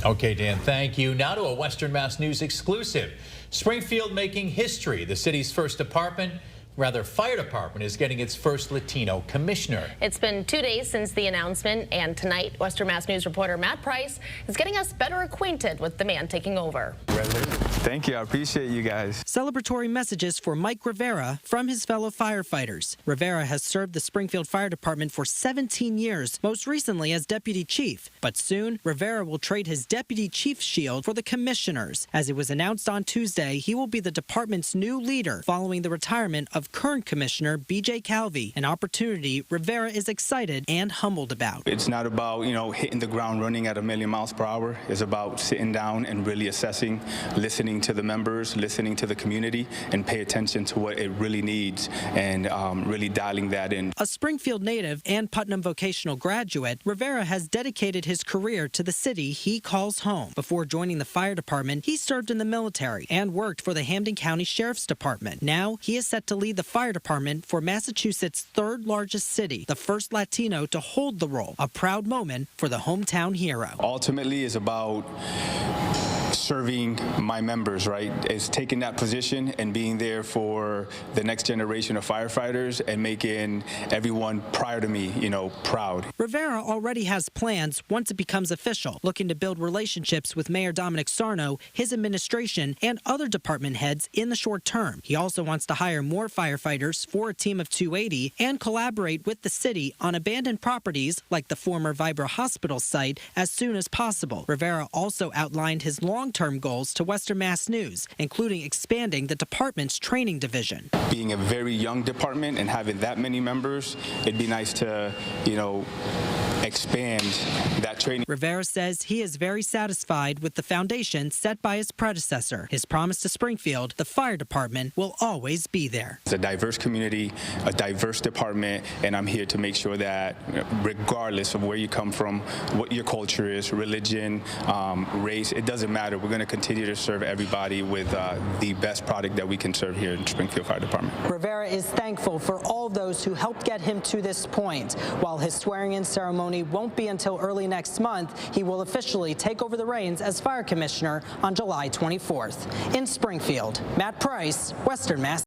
Okay, Dan, thank you. Now to a Western Mass News exclusive. Springfield making history. The city's first fire department is getting its first Latino commissioner. It's been 2 days since the announcement, and tonight, Western Mass News reporter Matt Price is getting us better acquainted with the man taking over. Thank you. I appreciate you guys. Celebratory messages for Mike Rivera from his fellow firefighters. Rivera has served the Springfield Fire Department for 17 years, most recently as deputy chief. But soon, Rivera will trade his deputy chief's shield for the commissioners. As it was announced on Tuesday, he will be the department's new leader following the retirement of current commissioner B.J. Calvi, an opportunity Rivera is excited and humbled about. It's not about, hitting the ground running at 1,000,000 miles per hour. It's about sitting down and really assessing, listening to the members, listening to the community, and pay attention to what it really needs and really dialing that in. A Springfield native and Putnam vocational graduate, Rivera has dedicated his career to the city he calls home. Before joining the fire department, he served in the military and worked for the Hampden County Sheriff's Department. Now, he is set to lead the fire department for Massachusetts' third largest city, the first Latino to hold the role. A proud moment for the hometown hero. Ultimately, it's about serving my members, right? It's taking that position and being there for the next generation of firefighters and making everyone prior to me, proud. Rivera already has plans once it becomes official, looking to build relationships with Mayor Dominic Sarno, his administration, and other department heads in the short term. He also wants to hire more firefighters for a team of 280 and collaborate with the city on abandoned properties like the former Vibra Hospital site as soon as possible. Rivera also outlined his long-term goals to Western Mass News, including expanding the department's training division. Being a very young department and having that many members, it'd be nice to, expand that training. Rivera says he is very satisfied with the foundation set by his predecessor. His promise to Springfield, the fire department will always be there. It's a diverse community, a diverse department, and I'm here to make sure that regardless of where you come from, what your culture is, religion, race, it doesn't matter. We're going to continue to serve everybody with the best product that we can serve here in Springfield Fire Department. Rivera is thankful for all those who helped get him to this point. While his swearing-in ceremony won't be until early next month, he will officially take over the reins as fire commissioner on July 24th. In Springfield, Matt Price, Western Mass.